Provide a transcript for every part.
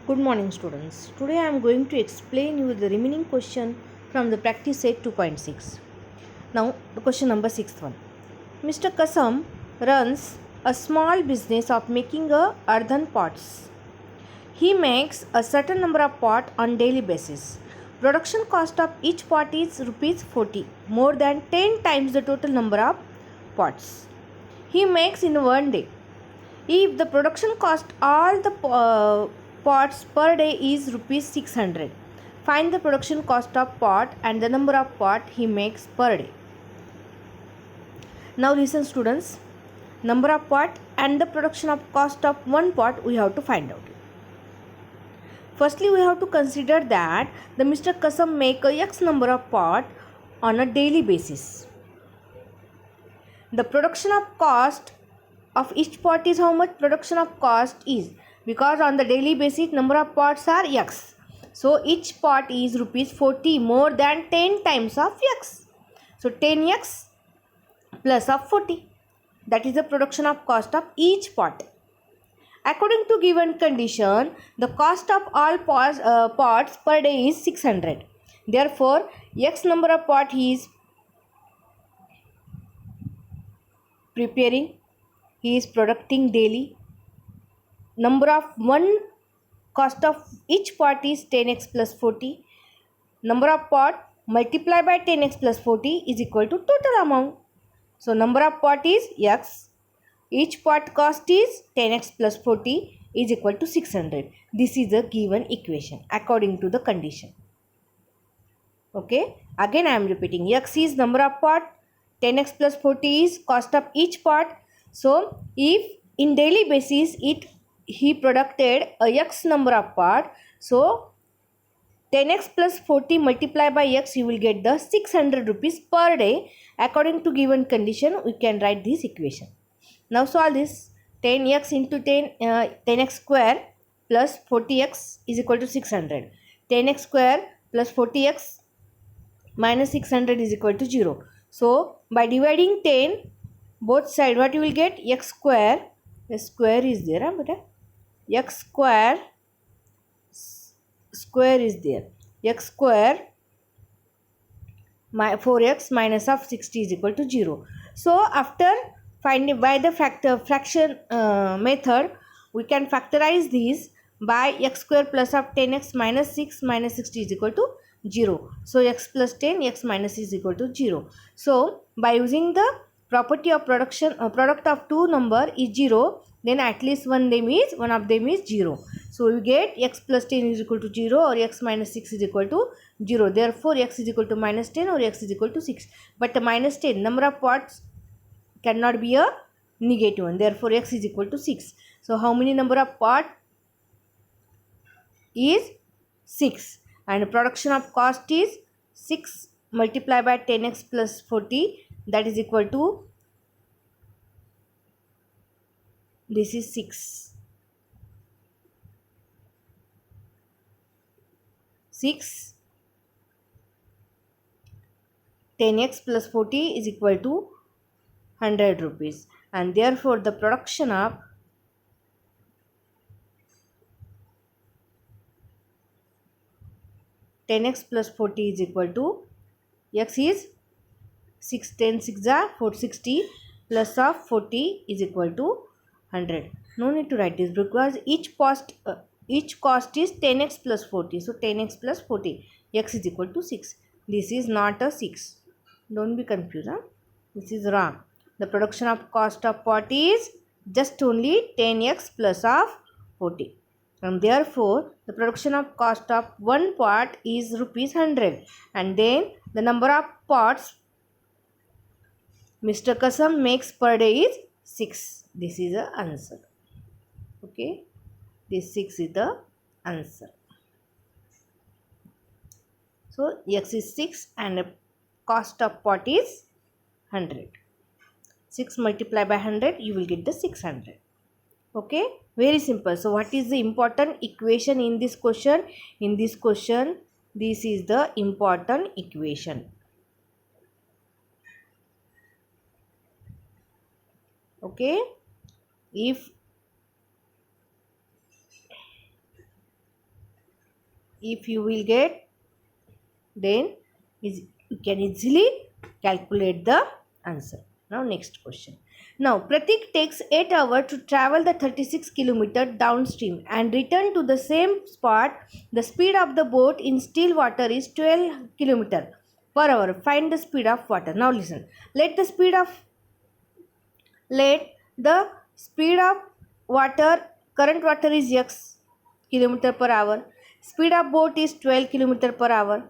Good morning, students. Today I am going to explain you the remaining question from the practice set 2.6. Now, the question number 6th one. Mr. Kasam runs a small business of making earthen pots. He makes a certain number of pots on daily basis. Production cost of each pot is rupees 40, more than 10 times the total number of pots he makes in one day. If the production cost all the pots per day is rupees 600, find the production cost of pot and the number of pot he makes per day. Now listen students, number of pot and the production of cost of one pot we have to find out. Firstly, we have to consider that the Mr. Kasam make a X number of pot on a daily basis. The production of cost of each pot is how much production of cost is, because on the daily basis number of pots are X. So each pot is rupees 40, more than 10 times of X. So 10X plus of 40. That is the production of cost of each pot. According to given condition, the cost of all pots per day is 600. Therefore, X number of pot he is preparing, he is producing daily. Number of one cost of each pot is 10x plus 40. Number of pot multiplied by 10x plus 40 is equal to total amount. So number of pot is X. Each pot cost is 10x plus 40 is equal to 600. This is the given equation according to the condition. Okay. Again I am repeating. X is number of pot. 10x plus 40 is cost of each pot. So if in daily basis he produced a X number of pot, so 10x plus 40 multiplied by X, you will get the 600 rupees per day. According to given condition, we can write this equation. Now solve this. 10x into 10x square plus 40x is equal to 600. 10x square plus 40x minus 600 is equal to 0. So by dividing 10, both side, what you will get? X square. The square is there, huh, X square is there. X square 4x minus of 60 is equal to 0. So after finding by the fraction method, we can factorize these by x square plus of 10x minus 6 minus 60 is equal to 0. So x plus 10, x minus is equal to 0. So by using the property of product of two number is 0, then at least one of them is 0. So we get x plus 10 is equal to 0 or x minus 6 is equal to 0. Therefore x is equal to minus 10 or x is equal to 6. But the minus 10 number of pots cannot be a negative one. Therefore x is equal to 6. So how many number of pot is 6, and production of cost is 6 multiplied by 10x plus 40, that is equal to, this is 6. 10x plus 40 is equal to 100 rupees, and therefore the production of x plus 40 is equal to, x is 6, 10 6 are 460 plus of 40 is equal to 100. No need to write this because each cost is 10x plus 40. So 10x plus 40, x is equal to 6. This is not a 6. Don't be confused. Huh? This is wrong. The production of cost of pot is just only 10x plus of 40. And therefore, the production of cost of one pot is rupees 100. And then the number of pots Mr. Kasam makes per day is 6. This is the answer. Okay. This 6 is the answer. So, x is 6 and the cost of pot is 100. 6 multiplied by 100, you will get the 600. Okay. Very simple. So, what is the important equation in this question? In this question, this is the important equation. Okay. If If you will get, then you can easily calculate the answer. Now next question. Now Pratik takes 8 hours to travel the 36 kilometer downstream and return to the same spot. The speed of the boat in still water is 12 kilometer per hour. Find the speed of water. Now listen. Let the speed of water, current water is x kilometer per hour. Speed of boat is 12 kilometer per hour.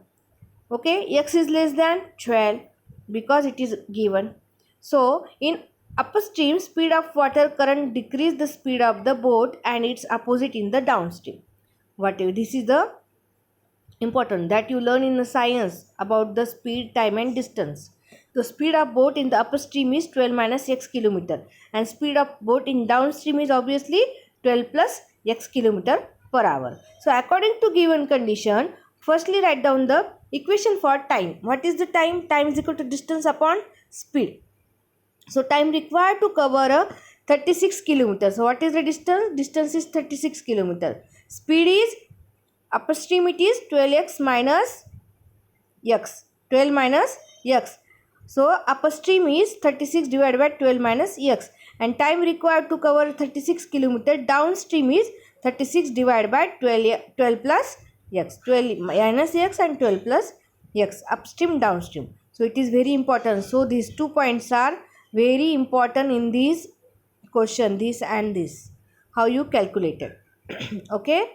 Okay, x is less than 12 because it is given. So in upstream, speed of water current decrease the speed of the boat and its opposite in the downstream. Whatever, this is the important that you learn in the science about the speed, time and distance. The speed of boat in the upstream is 12 minus x kilometer and speed of boat in downstream is obviously 12 plus x kilometer per hour. So according to given condition, firstly write down the equation for time. What is the time? Time is equal to distance upon speed. So time required to cover a 36 kilometers. So what is the distance? Distance is 36 kilometers. Speed is upstream, it is 12x minus x. 12 minus x. So upstream is 36 divided by 12 minus x. And time required to cover 36 kilometers. Downstream is 36 divided by 12 plus x. 12 minus x and 12 plus x. Upstream, downstream. So it is very important. So these 2 points are very important in this question. This and this. How you calculate it. Okay.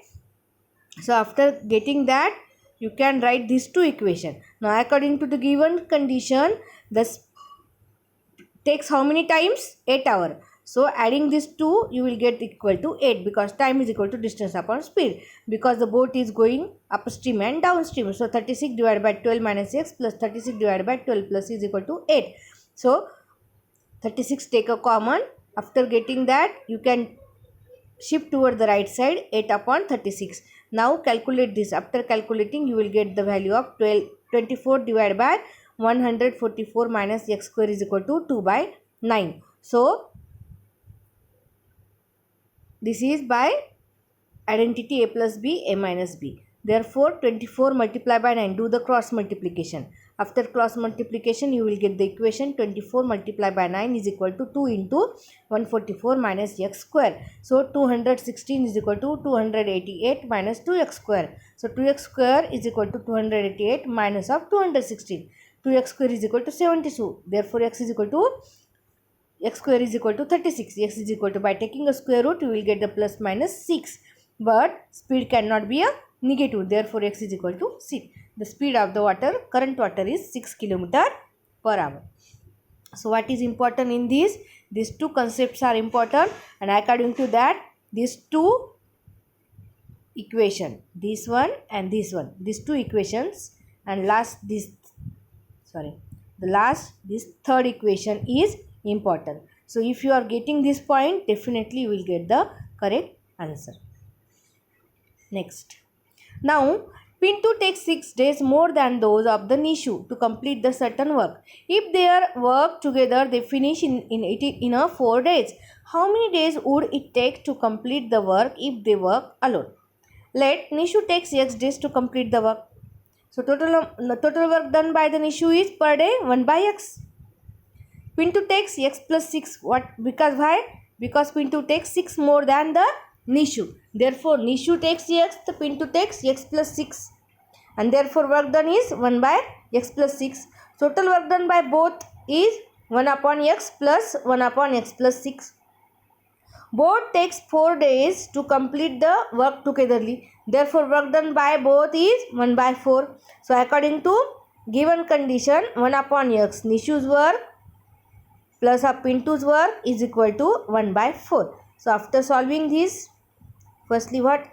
So after getting that, you can write these two equations. Now according to the given condition, this takes how many times? 8 hours. So adding these two, you will get equal to 8 because time is equal to distance upon speed. Because the boat is going upstream and downstream. So 36 divided by 12 minus x plus 36 divided by 12 plus is equal to 8. So 36 take a common. After getting that, you can shift toward the right side, 8 upon 36. Now calculate this. After calculating, you will get the value of 24 divided by 144 minus x square is equal to 2 by 9. So this is by identity a plus b, a minus b. Therefore 24 multiplied by 9. Do the cross multiplication. After cross multiplication, you will get the equation 24 multiplied by 9 is equal to 2 into 144 minus x square. So 216 is equal to 288 minus 2x square. So 2x square is equal to 288 minus of 216. 2x square is equal to 72. Therefore x is equal to x square is equal to 36. X is equal to, by taking a square root, you will get the plus minus 6. But speed cannot be a negative. Therefore x is equal to 6. The speed of the water, current water is 6 km per hour. So what is important in this? These two concepts are important, and according to that, these two equation, this one and this one, these two equations, and this third equation is important. So if you are getting this point, definitely you will get the correct answer. Next. Now Pintu takes 6 days more than those of the Nishu to complete the certain work. If they work together, they finish in 4 days. How many days would it take to complete the work if they work alone? Let Nishu takes x days to complete the work. So total work done by the Nishu is per day 1 by x. Pintu takes x plus 6. What? Because why? Because Pintu takes 6 more than the Nishu. Therefore, Nishu takes x, the Pintu takes x plus 6. And therefore, work done is 1 by x plus 6. Total work done by both is 1 upon x plus 1 upon x plus 6. Both takes 4 days to complete the work togetherly. Therefore, work done by both is 1 by 4. So, according to given condition, 1 upon x, Nishu's work plus of Pintu's work is equal to 1 by 4. So, after solving this, firstly what?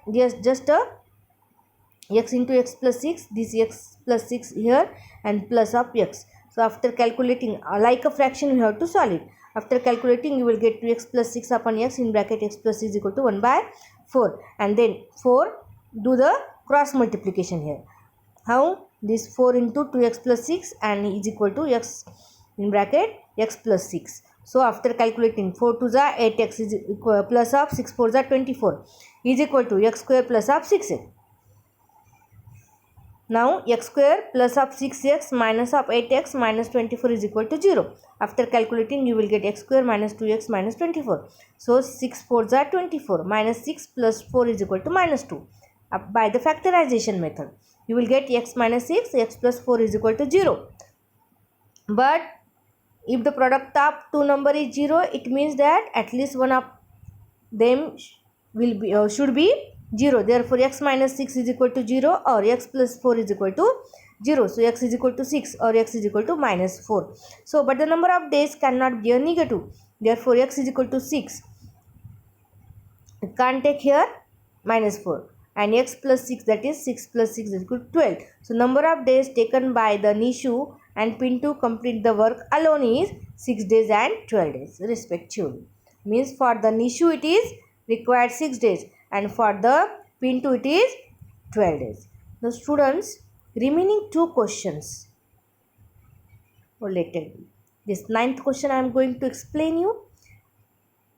Just a x into x plus 6, this x plus 6 here and plus of x. So, after calculating like a fraction, you have to solve it. After calculating, you will get 2x plus 6 upon x in bracket x plus is equal to 1 by 4. And then 4, do the cross multiplication here. How? This 4 into 2x plus 6 and is equal to x in bracket x plus 6. So, after calculating 4 to the 8x is equal plus of 6 4 the 24 is equal to x square plus of 6x. Now x square plus of 6x minus of 8x minus 24 is equal to 0. After calculating, you will get x square minus 2x minus 24. So 6 4s are 24. Minus 6 plus 4 is equal to minus 2. By the factorization method, you will get x minus 6, x plus 4 is equal to 0. But if the product of two number is 0, it means that at least one of them will be should be 0. Therefore x minus 6 is equal to 0 or x plus 4 is equal to 0. So x is equal to 6 or x is equal to minus 4. So but the number of days cannot be a negative. Therefore x is equal to 6. You can't take here minus 4. And x plus 6, that is 6 plus 6 is equal to 12. So number of days taken by the Nishu and Pintu complete the work alone is 6 days and 12 days respectively. Means for the Nishu it is required 6 days and for the Pintu it is 12 days. Now students, remaining two questions related. This ninth question I am going to explain you.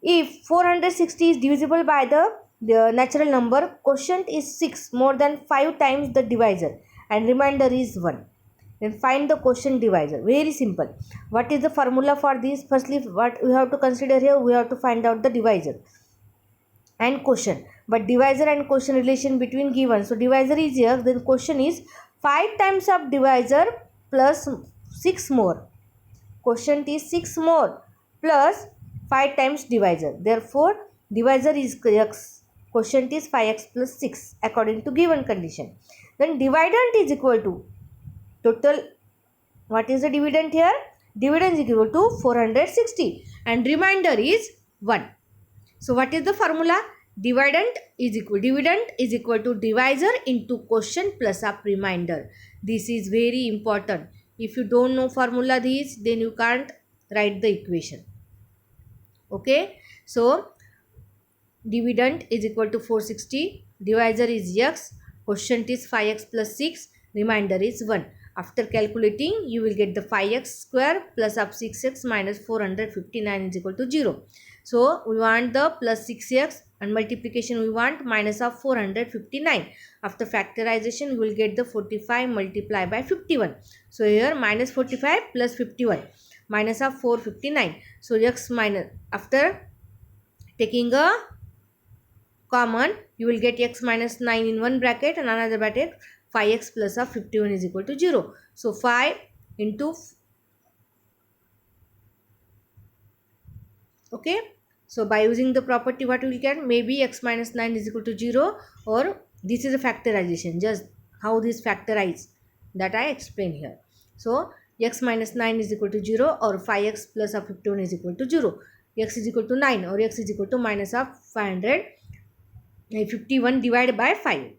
If 460 is divisible by the natural number, quotient is 6 more than 5 times the divisor and remainder is 1. Then find the quotient divisor. Very simple. What is the formula for this? Firstly, what we have to consider here, we have to find out the divisor and quotient. But divisor and quotient relation between given. So divisor is here, then quotient is 5 times of divisor plus 6 more. Quotient is 6 more plus 5 times divisor. Therefore, divisor is x, quotient is 5x plus 6 according to given condition. Then dividend is equal to total. What is the dividend here? Dividend is equal to 460 and remainder is 1. So what is the formula? Dividend is equal to divisor into quotient plus of remainder. This is very important. If you don't know formula this, then you can't write the equation. Okay. So dividend is equal to 460. Divisor is x. Quotient is 5x plus 6. Remainder is 1. After calculating, you will get the 5x square plus of 6x minus 459 is equal to 0. So we want the plus 6x and multiplication we want minus of 459. After factorization, we will get the 45 multiplied by 51. So here minus 45 plus 51 minus of 459. So x minus, after taking a common, you will get x minus 9 in one bracket and another bracket 5x plus of 51 is equal to 0. So 5 into, okay. So by using the property, what we will get? Maybe x minus 9 is equal to 0, or this is a factorization. Just how this factorize, that I explain here. So x minus 9 is equal to 0 or 5x plus of 51 is equal to 0. X is equal to 9 or x is equal to minus of 551 divided by 5.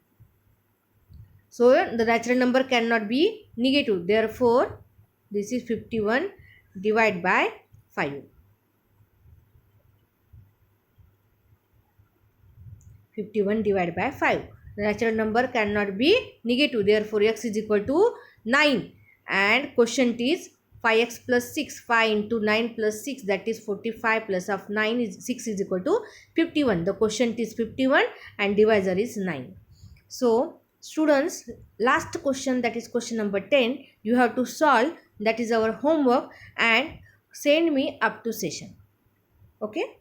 So the natural number cannot be negative. Therefore, this is 51 divided by 5. 51 divided by 5. The natural number cannot be negative. Therefore, x is equal to 9 and quotient is 5x plus 6. 5 into 9 plus 6, that is 45 plus of 9 is 6 is equal to 51. The quotient is 51 and divisor is 9. So students, last question, that is question number 10, you have to solve. That is our homework and send me up to session. Okay.